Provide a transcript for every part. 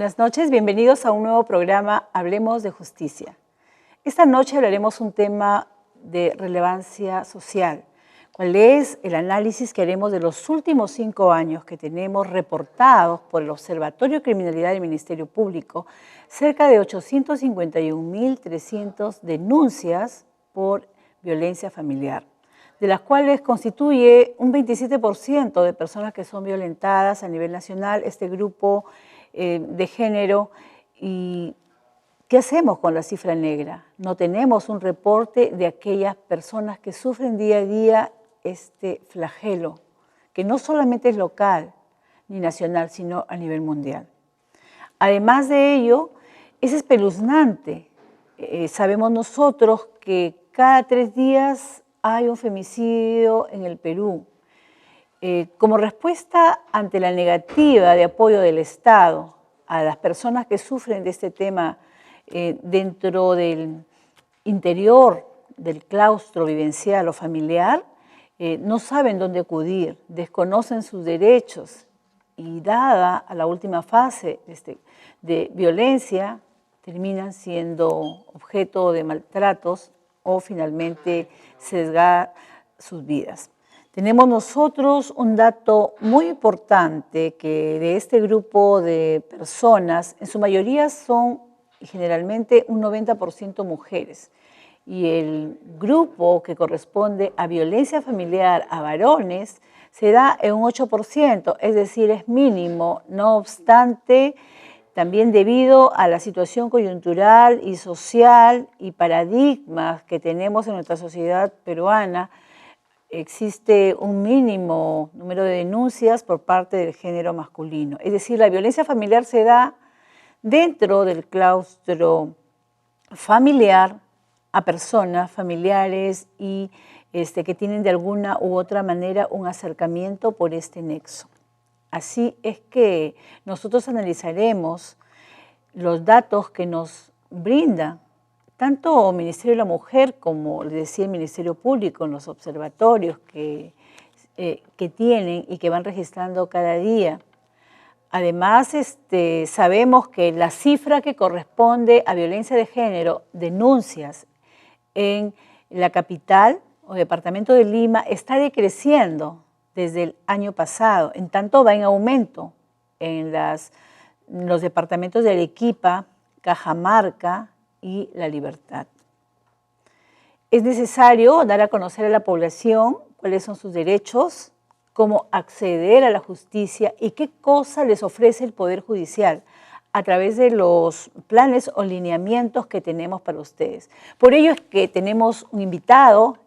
Buenas noches, bienvenidos a un nuevo programa Hablemos de Justicia. Esta noche hablaremos un tema de relevancia social. ¿Cuál es el análisis que haremos de los últimos 5 años que tenemos reportados por el Observatorio de Criminalidad del Ministerio Público? Cerca de 851.300 denuncias por violencia familiar, de las cuales constituye un 27% de personas que son violentadas a nivel nacional, este grupo de género. ¿Y qué hacemos con la cifra negra? No tenemos un reporte de aquellas personas que sufren día a día este flagelo, que no solamente es local ni nacional, sino a nivel mundial. Además de ello, es espeluznante. Sabemos nosotros que cada 3 días hay un femicidio en el Perú. Como respuesta ante la negativa de apoyo del Estado a las personas que sufren de este tema dentro del interior del claustro vivencial o familiar, no saben dónde acudir, desconocen sus derechos y dada a la última fase de violencia, terminan siendo objeto de maltratos o finalmente sesgar sus vidas. Tenemos nosotros un dato muy importante que de este grupo de personas, en su mayoría son generalmente un 90% mujeres, y el grupo que corresponde a violencia familiar a varones se da en un 8%, es decir, es mínimo. No obstante, también debido a la situación coyuntural y social y paradigmas que tenemos en nuestra sociedad peruana, existe un mínimo número de denuncias por parte del género masculino. Es decir, la violencia familiar se da dentro del claustro familiar a personas familiares y que tienen de alguna u otra manera un acercamiento por este nexo. Así es que nosotros analizaremos los datos que nos brinda tanto el Ministerio de la Mujer como, les decía, el Ministerio Público en los observatorios que tienen y que van registrando cada día. Además, sabemos que la cifra que corresponde a violencia de género, denuncias en la capital o departamento de Lima, está decreciendo desde el año pasado. En tanto, va en aumento en los departamentos de Arequipa, Cajamarca y La Libertad. Es necesario dar a conocer a la población cuáles son sus derechos, cómo acceder a la justicia y qué cosa les ofrece el Poder Judicial a través de los planes o lineamientos que tenemos para ustedes. Por ello es que tenemos un invitado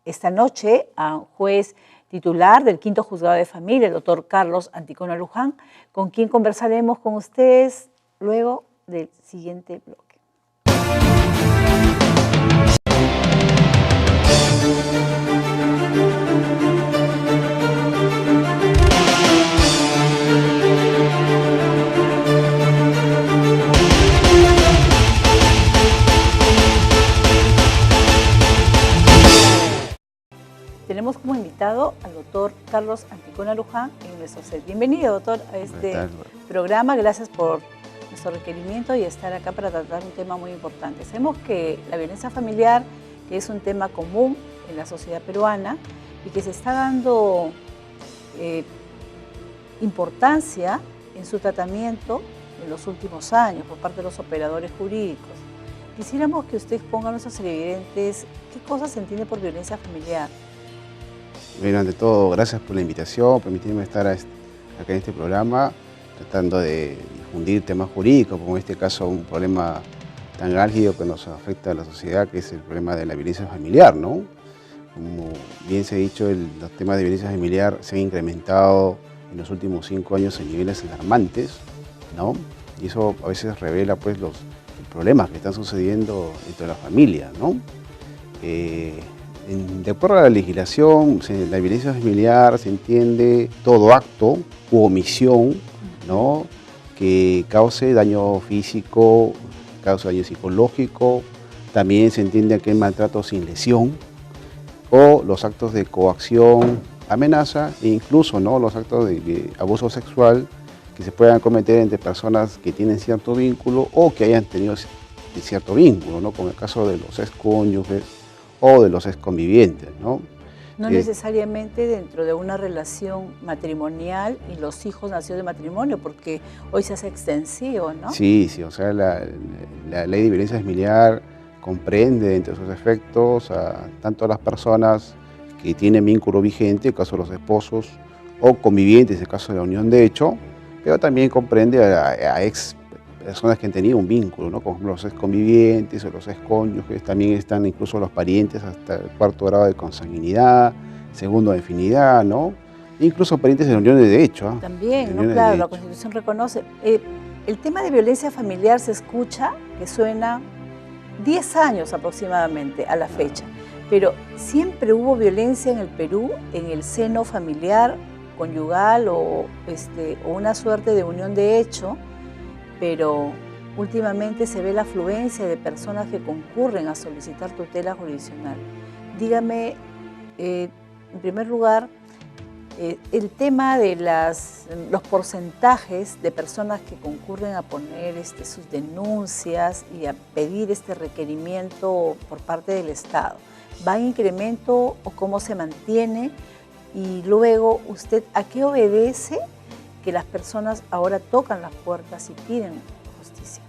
esta noche, a un juez titular del 5º Juzgado de Familia, el doctor Carlos Anticona Luján, con quien conversaremos con ustedes luego del siguiente bloque. Tenemos como invitado al doctor Carlos Anticona Luján en nuestro set. Bienvenido, doctor, a este programa. Gracias por nuestro requerimiento y estar acá para tratar un tema muy importante. Sabemos que la violencia familiar, que es un tema común en la sociedad peruana y que se está dando importancia en su tratamiento en los últimos años por parte de los operadores jurídicos. Quisiéramos que usted ponga a nuestros televidentes qué cosas se entiende por violencia familiar. Bueno, ante todo, gracias por la invitación, permitirme estar acá en este programa, tratando de difundir temas jurídicos, como en este caso un problema tan álgido que nos afecta a la sociedad, que es el problema de la violencia familiar, ¿no? Como bien se ha dicho, los temas de violencia familiar se han incrementado en los últimos 5 años en niveles alarmantes, ¿no? Y eso a veces revela pues, los problemas que están sucediendo dentro de la familia, ¿no? De acuerdo a la legislación, la violencia familiar se entiende todo acto u omisión, ¿no?, que cause daño físico, cause daño psicológico. También se entiende aquel maltrato sin lesión o los actos de coacción, amenaza e incluso, ¿no?, los actos de abuso sexual que se puedan cometer entre personas que tienen cierto vínculo o que hayan tenido cierto vínculo, ¿no? Como el caso de los excónyuges o de los exconvivientes, ¿no? No necesariamente dentro de una relación matrimonial y los hijos nacidos de matrimonio, porque hoy se hace extensivo, ¿no? Sí, sí, o sea, la ley de violencia familiar comprende entre sus efectos tanto a las personas que tienen vínculo vigente, en el caso de los esposos, o convivientes, en el caso de la unión de hecho, pero también comprende a ex personas que han tenido un vínculo, ¿no? Como los ex convivientes o los ex cónyuges, también están incluso los parientes hasta el 4º grado de consanguinidad, 2º de afinidad, ¿no? E incluso parientes de la unión de hecho. ¿eh? También, ¿no? Claro, la Constitución reconoce. El tema de violencia familiar se escucha, que suena 10 años aproximadamente a la fecha, pero siempre hubo violencia en el Perú, en el seno familiar, conyugal o una suerte de unión de hecho, pero últimamente se ve la afluencia de personas que concurren a solicitar tutela jurisdiccional. Dígame, en primer lugar, el tema de los porcentajes de personas que concurren a poner sus denuncias y a pedir este requerimiento por parte del Estado. ¿Va en incremento o cómo se mantiene? Y luego, ¿usted a qué obedece que las personas ahora tocan las puertas y piden justicia?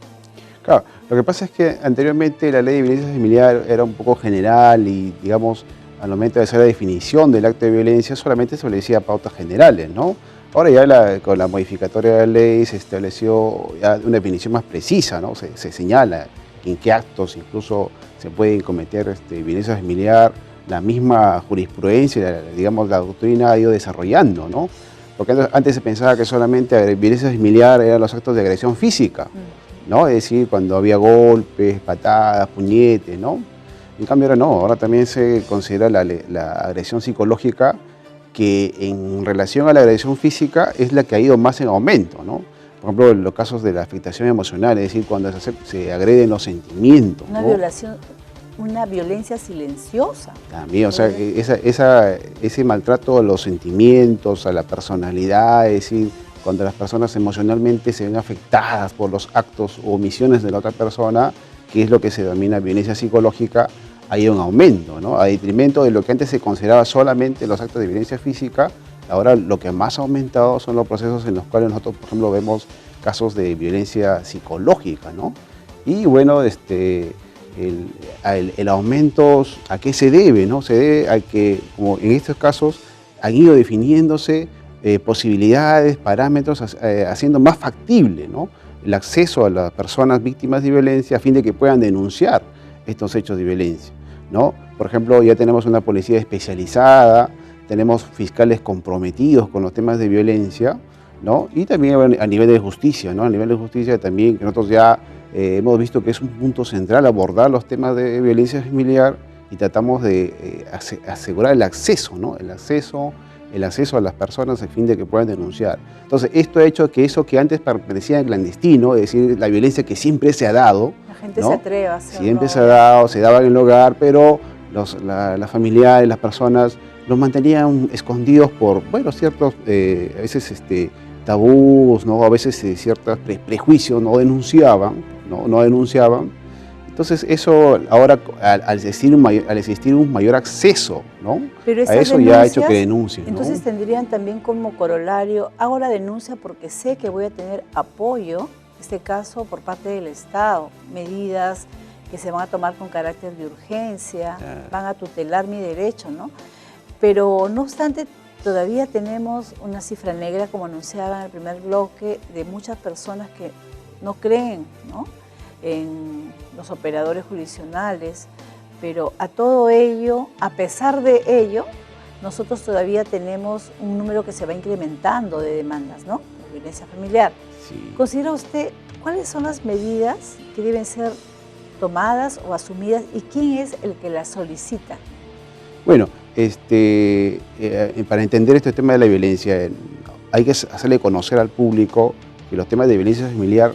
Claro, lo que pasa es que anteriormente la ley de violencia familiar era un poco general y, digamos, al momento de hacer la definición del acto de violencia solamente se establecía pautas generales, ¿no? Ahora ya con la modificatoria de la ley se estableció ya una definición más precisa, ¿no? Se señala en qué actos incluso se pueden cometer violencia familiar. La misma jurisprudencia, digamos, la doctrina ha ido desarrollando, ¿no? Porque antes se pensaba que solamente violencia familiar eran los actos de agresión física, ¿no? Es decir, cuando había golpes, patadas, puñetes, ¿no? En cambio ahora no, ahora también se considera la agresión psicológica, que en relación a la agresión física es la que ha ido más en aumento, ¿no? Por ejemplo, en los casos de la afectación emocional, es decir, cuando se agreden los sentimientos. Una violación, una violencia silenciosa. También, o sea, ese maltrato a los sentimientos, a la personalidad, es decir, cuando las personas emocionalmente se ven afectadas por los actos o omisiones de la otra persona, que es lo que se denomina violencia psicológica, hay un aumento, ¿no? A detrimento de lo que antes se consideraba solamente los actos de violencia física, ahora lo que más ha aumentado son los procesos en los cuales nosotros, por ejemplo, vemos casos de violencia psicológica, ¿no? Y bueno, el aumento, ¿a qué se debe, no? Se debe a que, como en estos casos, han ido definiéndose posibilidades, parámetros, haciendo más factible, ¿no?, el acceso a las personas víctimas de violencia a fin de que puedan denunciar estos hechos de violencia, ¿no? Por ejemplo, ya tenemos una policía especializada, tenemos fiscales comprometidos con los temas de violencia, ¿no? Y también a nivel de justicia, ¿no? A nivel de justicia también, que nosotros ya hemos visto que es un punto central abordar los temas de violencia familiar y tratamos de asegurar el acceso, ¿no? El acceso a las personas a fin de que puedan denunciar. Entonces, esto ha hecho que eso que antes parecía clandestino, es decir, la violencia que siempre se ha dado, la gente, ¿no?, se atreve a hacerlo. Siempre se ha dado, se daba en el hogar, pero las familiares, las personas, los mantenían escondidos por, bueno, ciertos, a veces tabús, ¿no? A veces ciertos prejuicios, no denunciaban. Entonces eso ahora, al existir un mayor acceso, ¿no?, a eso ya ha hecho que denuncien, ¿no? Entonces tendrían también como corolario, hago la denuncia porque sé que voy a tener apoyo, en este caso por parte del Estado, medidas que se van a tomar con carácter de urgencia, van a tutelar mi derecho, ¿no? Pero no obstante, todavía tenemos una cifra negra, como anunciaba en el primer bloque, de muchas personas que no creen, ¿no?, en los operadores jurisdiccionales, pero a todo ello, a pesar de ello, nosotros todavía tenemos un número que se va incrementando de demandas, ¿no?, por violencia familiar. Sí. ¿Considera usted cuáles son las medidas que deben ser tomadas o asumidas y quién es el que las solicita? Bueno, para entender este tema de la violencia, hay que hacerle conocer al público que los temas de violencia familiar,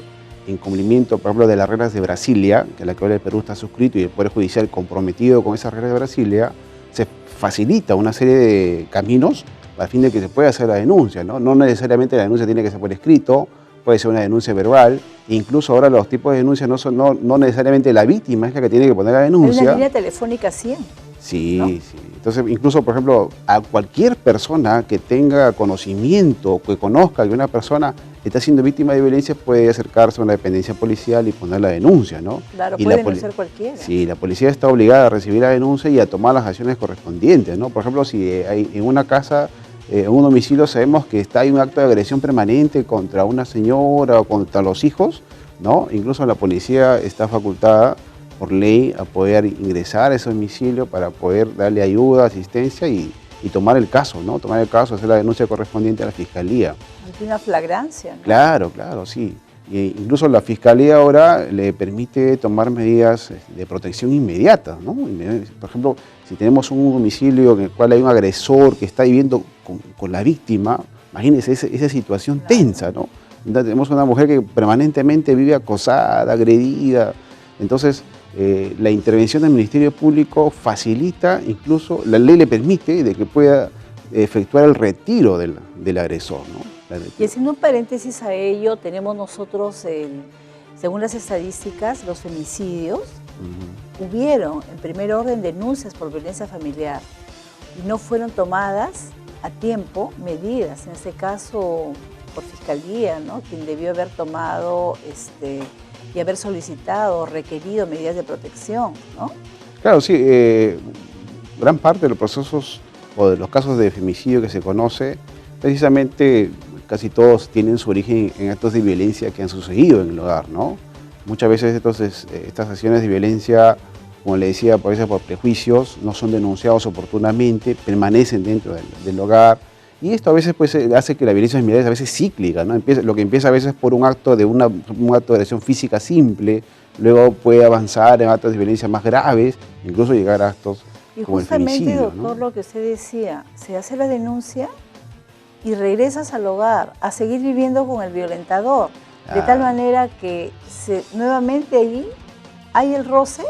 en cumplimiento, por ejemplo, de las reglas de Brasilia, que la que ahora el Perú está suscrito y el Poder Judicial comprometido con esas reglas de Brasilia, se facilita una serie de caminos a fin de que se pueda hacer la denuncia, ¿no? No necesariamente la denuncia tiene que ser por escrito, puede ser una denuncia verbal, incluso ahora los tipos de denuncias no necesariamente la víctima es la que tiene que poner la denuncia. Hay una línea telefónica 100. Sí, ¿no? sí. Entonces, incluso, por ejemplo, a cualquier persona que tenga conocimiento, que conozca que una persona está siendo víctima de violencia, puede acercarse a una dependencia policial y poner la denuncia, ¿no? Claro, y puede denunciar cualquiera. Sí, la policía está obligada a recibir la denuncia y a tomar las acciones correspondientes, ¿no? Por ejemplo, si hay en una casa, en un domicilio, sabemos que hay un acto de agresión permanente contra una señora o contra los hijos, ¿no? Incluso la policía está facultada por ley a poder ingresar a ese domicilio para poder darle ayuda, asistencia y tomar el caso, ¿no? Tomar el caso, hacer la denuncia correspondiente a la Fiscalía. Ante una flagrancia, ¿no? Claro, claro, sí. Incluso la Fiscalía ahora le permite tomar medidas de protección inmediata, ¿no? Por ejemplo, si tenemos un domicilio en el cual hay un agresor que está viviendo con la víctima, imagínense esa situación tensa, ¿no? Tenemos una mujer que permanentemente vive acosada, agredida. Entonces, la intervención del Ministerio Público facilita, incluso la ley le permite de que pueda efectuar el retiro del agresor, ¿no? Y haciendo un paréntesis a ello, tenemos nosotros, según las estadísticas, los femicidios. Hubieron en primer orden denuncias por violencia familiar y no fueron tomadas a tiempo medidas, en este caso por Fiscalía, ¿no? Quien debió haber tomado y haber solicitado, requerido medidas de protección, ¿no? Claro, sí. Gran parte de los procesos o de los casos de femicidio que se conoce, precisamente casi todos tienen su origen en actos de violencia que han sucedido en el hogar, ¿no? Muchas veces estas acciones de violencia, como le decía, a veces por prejuicios, no son denunciados oportunamente, permanecen dentro del hogar. Y esto a veces pues, hace que la violencia familiar es a veces cíclica, ¿no? Lo que empieza a veces por un acto de agresión física simple, luego puede avanzar en actos de violencia más graves, incluso llegar a actos como el femicidio. Y justamente, doctor, ¿no? Lo que usted decía, se hace la denuncia y regresas al hogar a seguir viviendo con el violentador, de tal manera que nuevamente allí hay el roce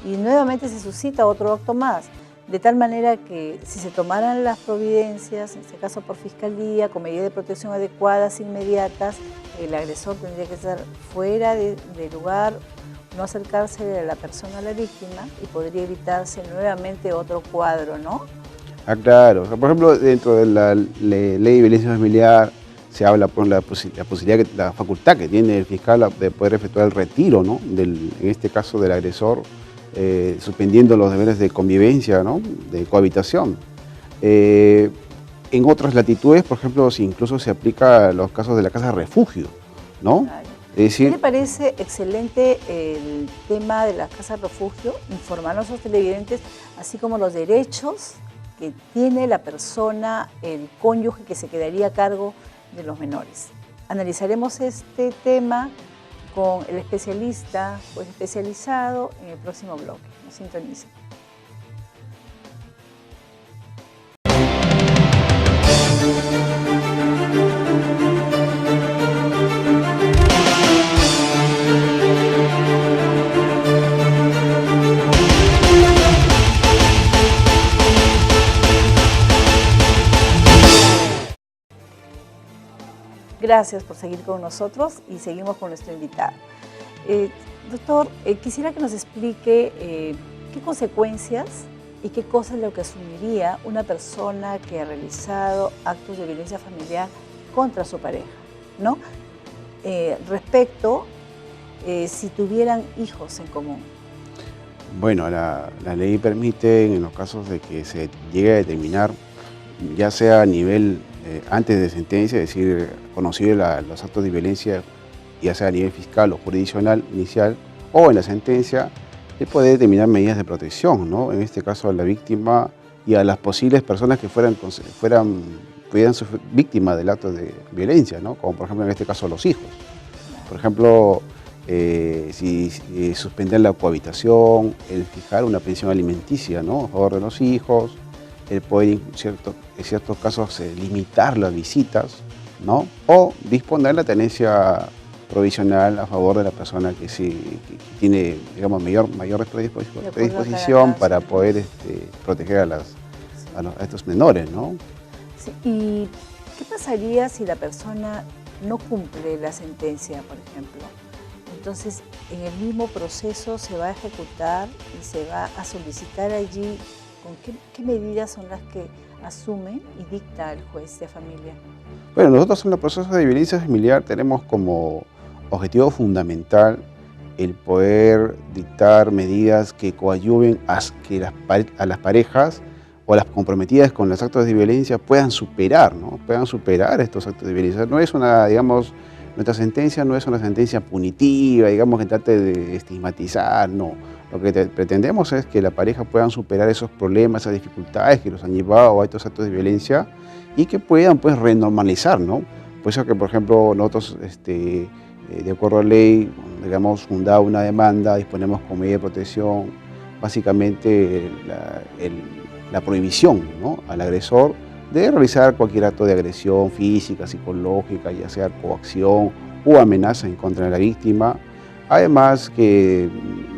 y nuevamente se suscita otro acto más. De tal manera que si se tomaran las providencias, en este caso por Fiscalía, con medidas de protección adecuadas, inmediatas, el agresor tendría que estar fuera del lugar, no acercarse a la persona, a la víctima, y podría evitarse nuevamente otro cuadro, ¿no? Ah, claro. O sea, por ejemplo, dentro de la ley de violencia familiar se habla por la posibilidad, la facultad que tiene el fiscal de poder efectuar el retiro, ¿no? En este caso del agresor, suspendiendo los deberes de convivencia, ¿no? De cohabitación. En otras latitudes, por ejemplo, incluso se aplica a los casos de la casa de refugio, ¿no? Claro. Es decir, ¿Qué le parece excelente el tema de la casa de refugio? Informarnos a los televidentes, así como los derechos que tiene la persona, el cónyuge que se quedaría a cargo de los menores. Analizaremos este tema con el especialista o especializado en el próximo bloque. Nos sintonicen. Gracias por seguir con nosotros y seguimos con nuestro invitado. Doctor, quisiera que nos explique qué consecuencias y qué cosas es lo que asumiría una persona que ha realizado actos de violencia familiar contra su pareja, ¿no? Respecto si tuvieran hijos en común. Bueno, la ley permite, en los casos de que se llegue a determinar, ya sea a nivel antes de sentencia, es decir, conocido los actos de violencia, ya sea a nivel fiscal o jurisdiccional inicial, o en la sentencia, se puede determinar medidas de protección, ¿no? En este caso a la víctima y a las posibles personas que pudieran ser víctimas del acto de violencia, ¿no? Como por ejemplo en este caso los hijos. Por ejemplo, suspender la cohabitación, el fijar una pensión alimenticia, ¿no? A favor de los hijos, el poder en ciertos casos limitar las visitas, ¿no? O disponer la tenencia provisional a favor de la persona que tiene, digamos, mayor predisposición para poder proteger a estos menores, ¿no? Sí, ¿y qué pasaría si la persona no cumple la sentencia, por ejemplo? Entonces, en el mismo proceso se va a ejecutar y se va a solicitar allí con qué medidas son las que asume y dicta el juez de familia. Bueno, nosotros en los procesos de violencia familiar tenemos como objetivo fundamental el poder dictar medidas que coadyuven a que a las parejas o las comprometidas con los actos de violencia puedan superar, ¿no? Puedan superar estos actos de violencia. No es una, digamos, nuestra sentencia no es una sentencia punitiva, digamos, que trate de estigmatizar, no. Lo que pretendemos es que la pareja puedan superar esos problemas, esas dificultades que los han llevado a estos actos de violencia y que puedan, pues, renormalizar, ¿no? Por eso que, por ejemplo, nosotros, de acuerdo a ley, digamos, fundada una demanda, disponemos como medida de protección, básicamente la prohibición, ¿no?, al agresor de realizar cualquier acto de agresión física, psicológica, ya sea coacción o amenaza en contra de la víctima. Además que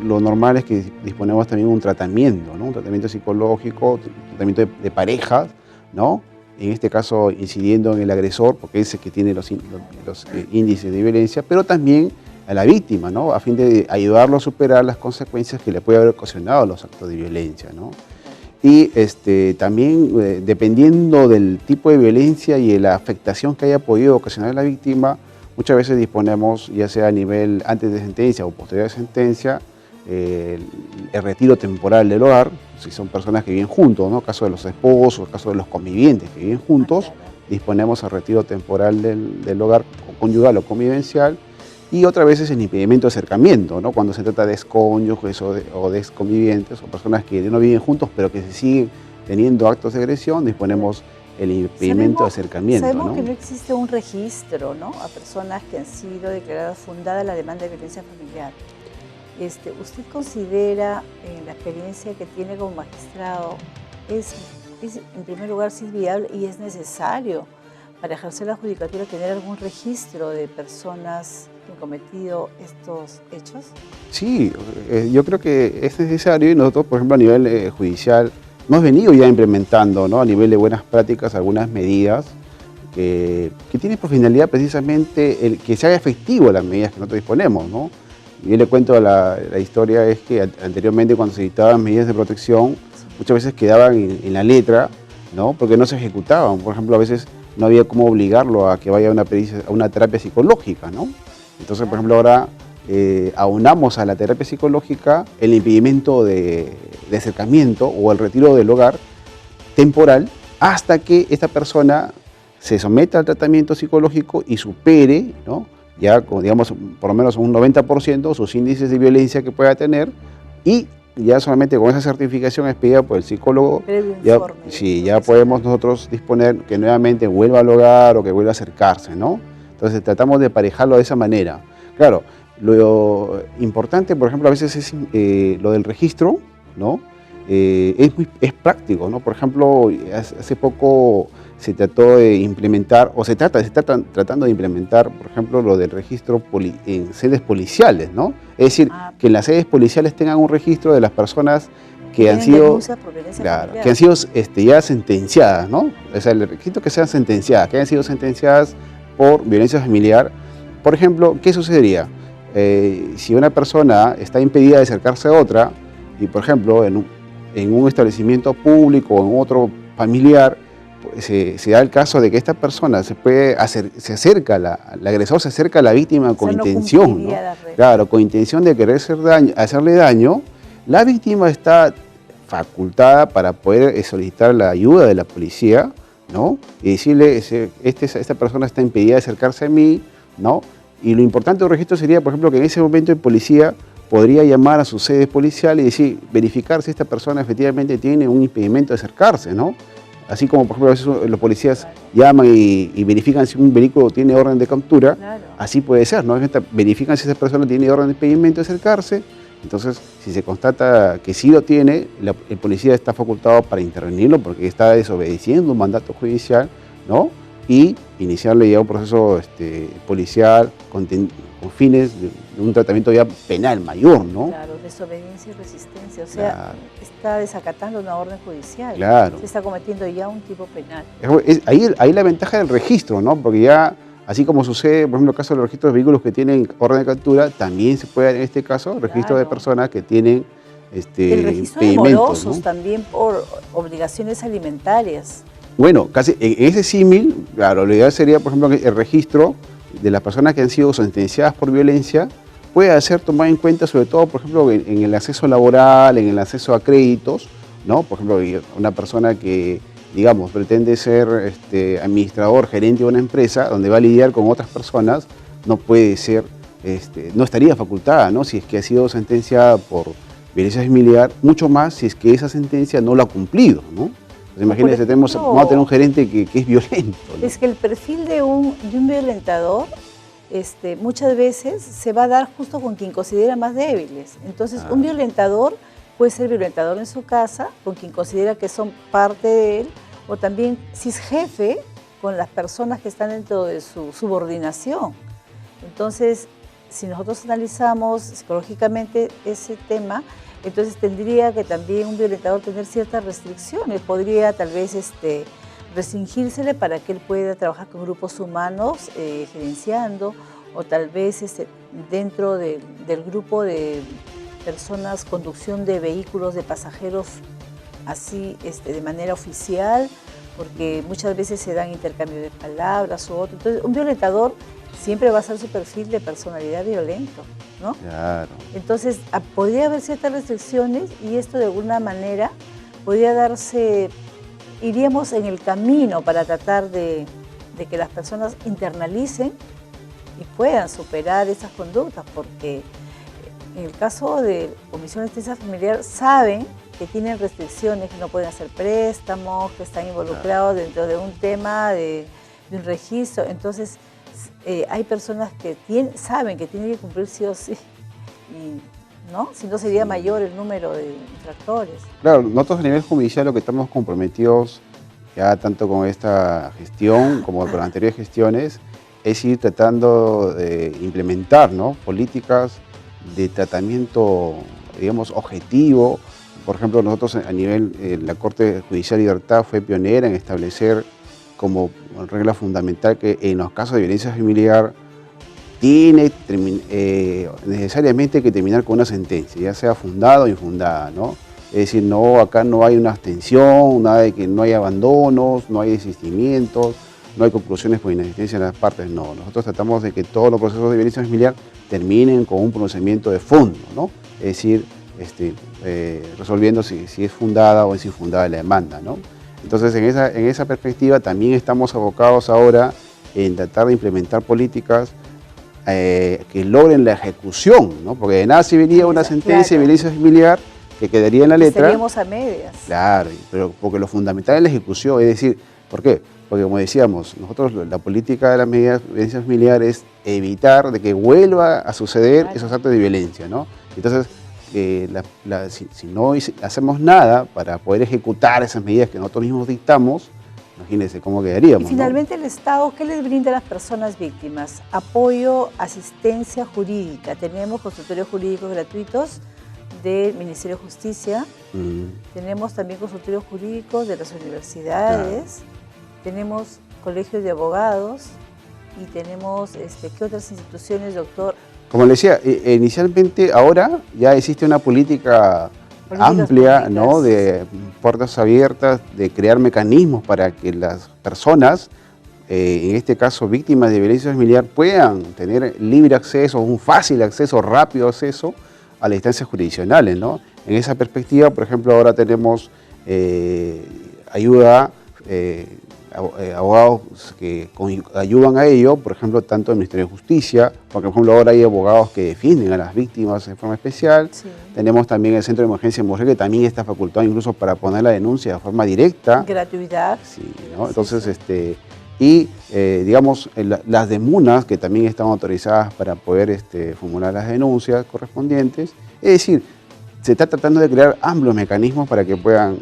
lo normal es que disponemos también de un tratamiento, ¿no?, un tratamiento psicológico, tratamiento de parejas, ¿no?, en este caso incidiendo en el agresor, porque es el que tiene los índices de violencia, pero también a la víctima, ¿no?, a fin de ayudarlo a superar las consecuencias que le puede haber ocasionado los actos de violencia, ¿no? Y también, dependiendo del tipo de violencia y de la afectación que haya podido ocasionar a la víctima, muchas veces disponemos, ya sea a nivel antes de sentencia o posterior a sentencia, el retiro temporal del hogar, si son personas que viven juntos, ¿no?, caso de los esposos, caso de los convivientes que viven juntos, disponemos al retiro temporal del hogar conyugal o convivencial. Y otra vez es el impedimento de acercamiento, ¿no?, cuando se trata de excónyuges o de exconvivientes o personas que no viven juntos pero que se siguen teniendo actos de agresión, disponemos el impedimento de acercamiento. Sabemos, ¿no?, que no existe un registro, ¿no?, a personas que han sido declaradas fundada la demanda de violencia familiar. ¿Usted considera, en la experiencia que tiene como magistrado, en primer lugar, si es viable y es necesario para ejercer la judicatura tener algún registro de personas que han cometido estos hechos? Sí, yo creo que es necesario y nosotros, por ejemplo, a nivel judicial, hemos venido ya implementando, ¿no?, a nivel de buenas prácticas algunas medidas que tienen por finalidad precisamente el que se haga efectivo las medidas que nosotros disponemos, ¿no? Yo le cuento la historia, es que anteriormente cuando se dictaban medidas de protección, muchas veces quedaban en la letra, ¿no?, porque no se ejecutaban. Por ejemplo, a veces no había cómo obligarlo a que vaya a una terapia psicológica, ¿no? Entonces, por ejemplo, ahora aunamos a la terapia psicológica el impedimento de acercamiento o el retiro del hogar temporal hasta que esta persona se someta al tratamiento psicológico y supere, ¿no?, ya, digamos, por lo menos un 90% sus índices de violencia que pueda tener, y ya solamente con esa certificación expedida por el psicólogo, ya podemos nosotros disponer que nuevamente vuelva al hogar o que vuelva a acercarse, ¿no? Entonces tratamos de emparejarlo de esa manera. Claro, lo importante, por ejemplo, a veces es lo del registro, ¿no? Es práctico, ¿no? Por ejemplo, hace poco se trató de implementar, o se está tratando de implementar, por ejemplo, lo del registro en sedes policiales, ¿no? Es decir, que en las sedes policiales tengan un registro de las personas que han sido, que han sido ya sentenciadas, ¿no? O sea, el registro que sean sentenciadas, que hayan sido sentenciadas por violencia familiar. Por ejemplo, ¿qué sucedería? Si una persona está impedida de acercarse a otra, y por ejemplo, en un establecimiento público o en otro familiar, se da el caso de que esta persona se acerca, el agresor se acerca a la víctima con intención, ¿no? Claro, con intención de querer hacerle daño, la víctima está facultada para poder solicitar la ayuda de la policía, ¿no?, y decirle, esta persona está impedida de acercarse a mí, ¿no? Y lo importante del registro sería, por ejemplo, que en ese momento el policía podría llamar a su sede policial y decir, verificar si esta persona efectivamente tiene un impedimento de acercarse, ¿no? Así como, por ejemplo, a veces los policías llaman y verifican si un vehículo tiene orden de captura, así puede ser, ¿no? Verifican si esa persona tiene orden de impedimento de acercarse. Entonces, si se constata que sí lo tiene, el policía está facultado para intervenirlo porque está desobedeciendo un mandato judicial, ¿no? y iniciarle ya un proceso policial con fines de un tratamiento ya penal mayor, ¿no? Claro, desobediencia y resistencia, o sea, claro, está desacatando una orden judicial, claro, se está cometiendo ya un tipo penal. Ahí la ventaja del registro, ¿no? Porque ya, así como sucede, por ejemplo, en el caso de los registros de vehículos que tienen orden de captura, también se puede, en este caso, registro de personas que tienen el registro de morosos, ¿no? También por obligaciones alimentarias. Bueno, casi en ese símil, claro, lo ideal sería, por ejemplo, que el registro de las personas que han sido sentenciadas por violencia pueda ser tomado en cuenta, sobre todo, por ejemplo, en el acceso laboral, en el acceso a créditos, ¿no? Por ejemplo, una persona que, digamos, pretende ser administrador, gerente de una empresa, donde va a lidiar con otras personas, no puede ser, no estaría facultada, ¿no? Si es que ha sido sentenciada por violencia familiar, mucho más si es que esa sentencia no lo ha cumplido, ¿no? Imagínense, vamos a tener un gerente que es violento, ¿no? Es que el perfil de un violentador muchas veces se va a dar justo con quien considera más débiles. Entonces, un violentador puede ser violentador en su casa, con quien considera que son parte de él, o también si es jefe, con las personas que están dentro de su subordinación. Entonces, si nosotros analizamos psicológicamente ese tema, entonces tendría que también un violentador tener ciertas restricciones, podría tal vez restringírsele para que él pueda trabajar con grupos humanos gerenciando, o tal vez dentro del grupo de personas, conducción de vehículos de pasajeros así de manera oficial, porque muchas veces se dan intercambio de palabras u otro. Entonces, un violentador siempre va a ser su perfil de personalidad violento, ¿no? Claro. Entonces, podría haber ciertas restricciones y esto de alguna manera podría darse, iríamos en el camino para tratar de que las personas internalicen y puedan superar esas conductas, porque en el caso de omisión de asistencia familiar saben que tienen restricciones, que no pueden hacer préstamos, que están involucrados dentro de un tema de un registro. Entonces, hay personas que saben que tienen que cumplir sí o sí, y, ¿no? Si no sería mayor el número de infractores. Claro, nosotros a nivel judicial lo que estamos comprometidos ya tanto con esta gestión como con las anteriores gestiones es ir tratando de implementar, ¿no?, políticas de tratamiento, digamos, objetivo. Por ejemplo, nosotros a nivel, la Corte Judicial de Libertad fue pionera en establecer como regla fundamental que en los casos de violencia familiar tiene necesariamente que terminar con una sentencia, ya sea fundada o infundada, ¿no? Es decir, no, acá no hay una abstención, nada de que no hay abandonos, no hay desistimientos, no hay conclusiones por inexistencia de las partes, no. Nosotros tratamos de que todos los procesos de violencia familiar terminen con un pronunciamiento de fondo, ¿no? Es decir, resolviendo si es fundada o es infundada la demanda, ¿no? Entonces, en esa perspectiva también estamos abocados ahora en tratar de implementar políticas que logren la ejecución, ¿no? Porque de nada serviría una sentencia de violencia familiar que quedaría en la letra. Estaríamos a medias. Claro, pero porque lo fundamental es la ejecución, es decir, ¿por qué? Porque como decíamos, nosotros la política de las medidas de violencia familiar es evitar de que vuelva a suceder esos actos de violencia, ¿no? Entonces, si no hacemos nada para poder ejecutar esas medidas que nosotros mismos dictamos, imagínense cómo quedaríamos. Y finalmente, ¿no?, el Estado, ¿qué les brinda a las personas víctimas? Apoyo, asistencia jurídica. Tenemos consultorios jurídicos gratuitos del Ministerio de Justicia, tenemos también consultorios jurídicos de las universidades, tenemos colegios de abogados y tenemos, ¿qué otras instituciones, doctor? Como le decía, inicialmente ahora ya existe una política amplia, ¿no?, de puertas abiertas, de crear mecanismos para que las personas, en este caso víctimas de violencia familiar, puedan tener libre acceso, un fácil acceso, rápido acceso a las instancias jurisdiccionales, ¿no? En esa perspectiva, por ejemplo, ahora tenemos ayuda, abogados que ayudan a ello, por ejemplo, tanto el Ministerio de Justicia, porque por ejemplo ahora hay abogados que defienden a las víctimas de forma especial. Sí. Tenemos también el Centro de Emergencia de Mujer, que también está facultado incluso para poner la denuncia de forma directa. Gratuidad. Sí, ¿no? Entonces, digamos, las demunas, que también están autorizadas para poder formular las denuncias correspondientes. Es decir, se está tratando de crear amplios mecanismos para que puedan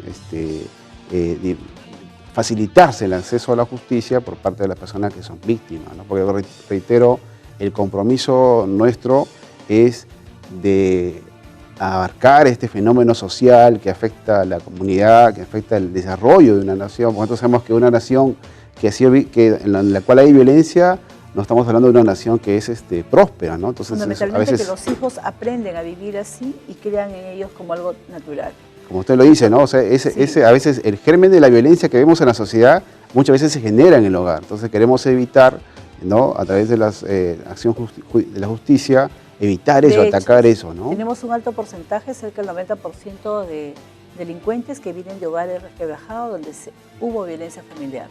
facilitarse el acceso a la justicia por parte de las personas que son víctimas, ¿no? Porque reitero, el compromiso nuestro es de abarcar este fenómeno social que afecta a la comunidad, que afecta el desarrollo de una nación. Por nosotros sabemos que una nación en la cual hay violencia, no estamos hablando de una nación que es próspera, ¿no? Entonces, fundamentalmente a veces, que los hijos aprenden a vivir así y crean en ellos como algo natural. como usted lo dice, ¿no? O sea, a veces el germen de la violencia que vemos en la sociedad muchas veces se genera en el hogar. Entonces queremos evitar, ¿no? A través de la acción de la justicia, evitar eso, atacar eso, ¿no? Tenemos un alto porcentaje, cerca del 90% de delincuentes que vienen de hogares resquebrajados donde hubo violencia familiar.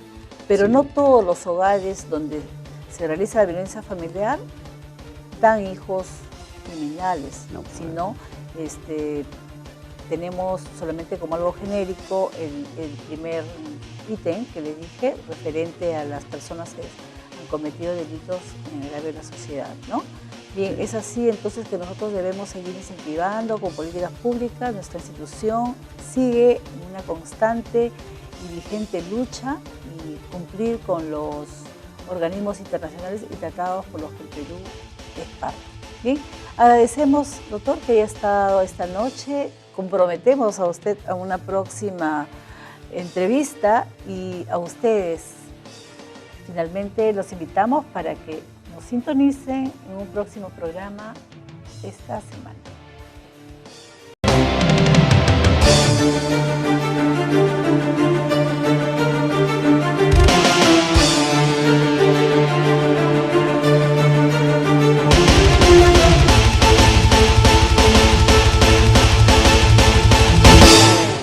Pero no todos los hogares donde se realiza la violencia familiar dan hijos criminales, sino tenemos solamente como algo genérico el primer ítem que les dije, referente a las personas que han cometido delitos en el área de la sociedad, ¿no? Bien, es así entonces que nosotros debemos seguir incentivando con políticas públicas. Nuestra institución sigue en una constante y vigente lucha y cumplir con los organismos internacionales y tratados por los que el Perú es parte. Bien, agradecemos, doctor, que haya estado esta noche. Comprometemos a usted a una próxima entrevista y a ustedes finalmente los invitamos para que nos sintonicen en un próximo programa esta semana.